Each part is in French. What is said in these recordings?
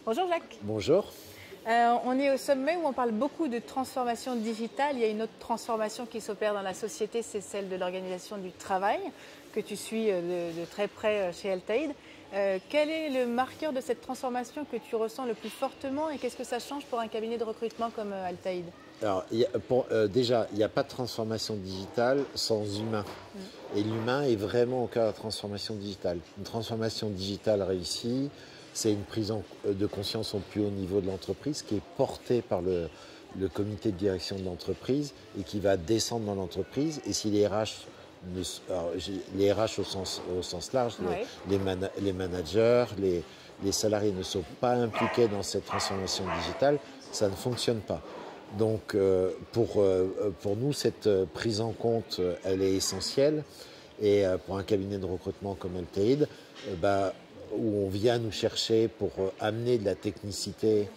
Bonjour Jacques. Bonjour. On est au sommet où on parle beaucoup de transformation digitale. Il y a une autre transformation qui s'opère dans la société, c'est celle de l'organisation du travail, que tu suis de très près chez Altaïd. Quel est le marqueur de cette transformation que tu ressens le plus fortement et qu'est-ce que ça change pour un cabinet de recrutement comme Altaïd? Alors, déjà, il n'y a pas de transformation digitale sans humain. Et l'humain est vraiment au cœur de la transformation digitale. Une transformation digitale réussie, c'est une prise de conscience au plus haut niveau de l'entreprise qui est portée par le comité de direction de l'entreprise et qui va descendre dans l'entreprise. Et si les RH, les RH au sens large, Oui. les managers, les salariés ne sont pas impliqués dans cette transformation digitale, ça ne fonctionne pas. Donc pour nous, cette prise en compte, elle est essentielle. Et pour un cabinet de recrutement comme Altaïd, où on vient nous chercher pour amener de la technicité,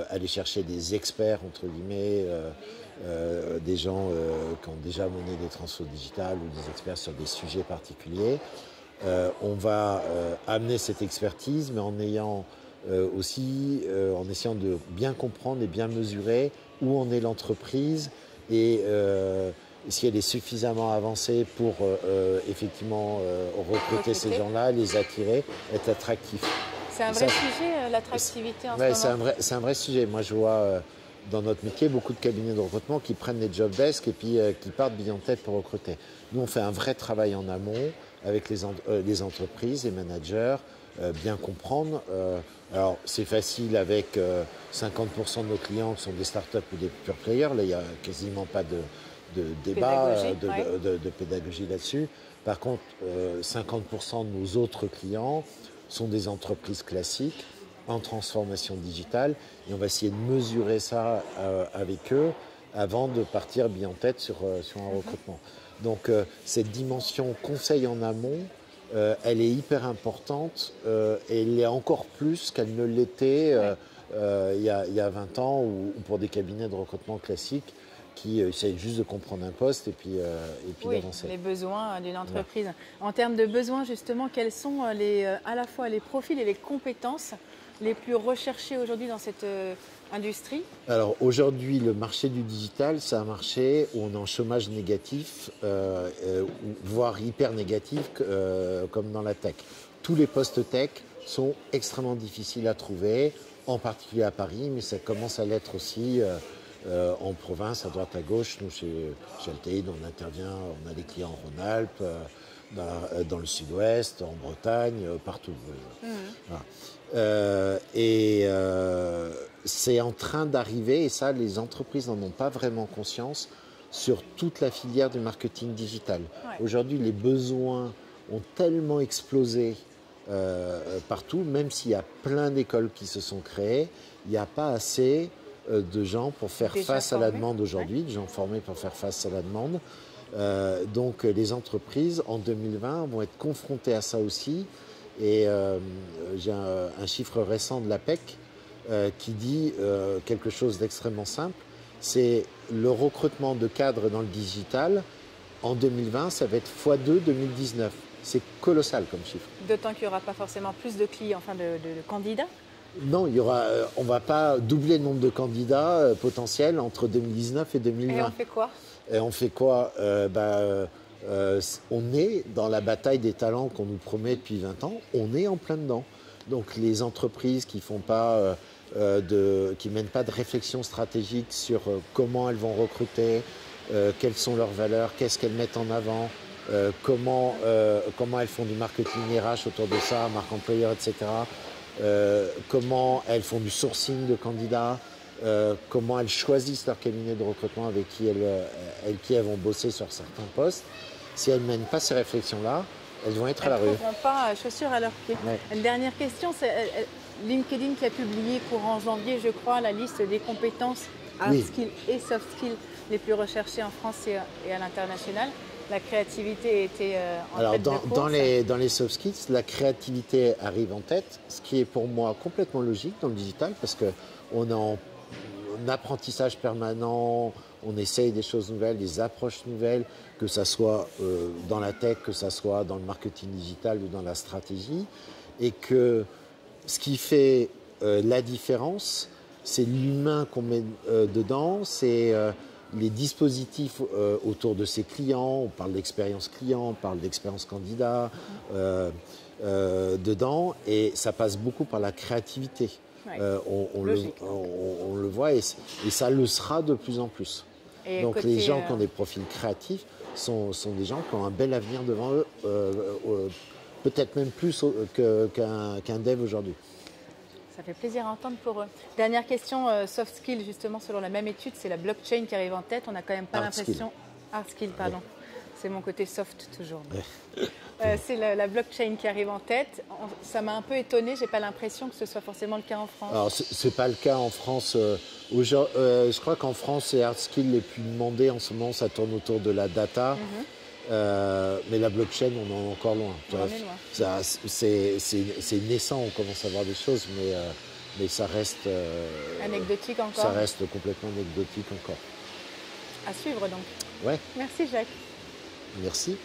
aller chercher des experts, entre guillemets, des gens qui ont déjà mené des transferts digitales ou des experts sur des sujets particuliers. On va amener cette expertise, mais en ayant en essayant de bien comprendre et bien mesurer où en est l'entreprise et si elle est suffisamment avancée pour effectivement recruter ces gens-là, les attirer, être attractif. C'est un vrai sujet, l'attractivité en Ouais, ce moment. c'est un vrai sujet. Moi, je vois dans notre métier beaucoup de cabinets de recrutement qui prennent les job desks et puis qui partent bille en tête pour recruter. Nous, on fait un vrai travail en amont avec les entreprises, les managers, bien comprendre. Alors, c'est facile avec 50% de nos clients qui sont des startups ou des pure players. Là, il n'y a quasiment pas de débat, de pédagogie là-dessus. Par contre, 50% de nos autres clients sont des entreprises classiques en transformation digitale et on va essayer de mesurer ça avec eux avant de partir bien en tête sur un recrutement. Donc cette dimension conseil en amont, elle est hyper importante et elle l'est encore plus qu'elle ne l'était il y a 20 ans ou pour des cabinets de recrutement classiques qui essayent juste de comprendre un poste et puis d'avancer. Les besoins d'une entreprise. Ouais. En termes de besoins, justement, quels sont à la fois les profils et les compétences les plus recherchés aujourd'hui dans cette industrie? Alors aujourd'hui, le marché du digital, c'est un marché où on est en chômage négatif, voire hyper négatif, comme dans la tech. Tous les postes tech sont extrêmement difficiles à trouver, en particulier à Paris, mais ça commence à l'être aussi en province, à droite, à gauche. Nous, chez Altaïd, on intervient, on a des clients en Rhône-Alpes, dans le sud-ouest, en Bretagne, partout. Voilà. C'est en train d'arriver, et ça, les entreprises n'en ont pas vraiment conscience, sur toute la filière du marketing digital. Ouais. Aujourd'hui, les besoins ont tellement explosé partout, même s'il y a plein d'écoles qui se sont créées, il n'y a pas assez de gens pour faire face à la demande aujourd'hui, de gens formés pour faire face à la demande. Donc les entreprises, en 2020, vont être confrontées à ça aussi. Et j'ai un chiffre récent de l'APEC qui dit quelque chose d'extrêmement simple. C'est le recrutement de cadres dans le digital. En 2020, ça va être x2 2019. C'est colossal comme chiffre. D'autant qu'il n'y aura pas forcément plus de clients, enfin de candidats. Non, on ne va pas doubler le nombre de candidats potentiels entre 2019 et 2020. Et on fait quoi? On fait quoi? On est dans la bataille des talents qu'on nous promet depuis 20 ans. On est en plein dedans. Donc les entreprises qui font pas qui mènent pas de réflexion stratégique sur comment elles vont recruter, quelles sont leurs valeurs, qu'est-ce qu'elles mettent en avant, comment elles font du marketing RH autour de ça, marque employeur, etc. Comment elles font du sourcing de candidats, comment elles choisissent leur cabinet de recrutement avec qui elles vont bosser sur certains postes. Si elles ne mènent pas ces réflexions-là, elles vont être à la rue. Elles ne trouveront pas chaussures à leurs pieds. Ouais. Une dernière question, c'est LinkedIn qui a publié courant janvier, je crois, la liste des compétences hard skills et soft skills les plus recherchées en France et à l'international. La créativité était en tête de course. Dans les soft skills, la créativité arrive en tête, ce qui est pour moi complètement logique dans le digital parce qu'on est en apprentissage permanent, on essaye des choses nouvelles, des approches nouvelles, que ça soit dans la tech, que ça soit dans le marketing digital ou dans la stratégie, et que ce qui fait la différence, c'est l'humain qu'on met dedans, c'est les dispositifs autour de ses clients. On parle d'expérience client, on parle d'expérience candidat dedans, et ça passe beaucoup par la créativité. Ouais. On le voit, et ça le sera de plus en plus. Et donc côté, les gens qui ont des profils créatifs sont des gens qui ont un bel avenir devant eux, peut-être même plus qu'un dev aujourd'hui. Ça fait plaisir à entendre pour eux. Dernière question, soft skill, justement, selon la même étude, c'est la blockchain qui arrive en tête. On n'a quand même pas l'impression... Hard skill, pardon. Ouais. C'est mon côté soft toujours. Ouais. C'est la blockchain qui arrive en tête. Ça m'a un peu étonnée. Je n'ai pas l'impression que ce soit forcément le cas en France. Alors, ce n'est pas le cas en France. Je crois qu'en France, les hard skills les plus demandés en ce moment, ça tourne autour de la data. Mais la blockchain, on en est encore loin. On en est loin. C'est naissant, on commence à voir des choses, mais ça reste... anecdotique encore. Ça reste complètement anecdotique encore. À suivre donc. Ouais. Merci Jacques. Merci.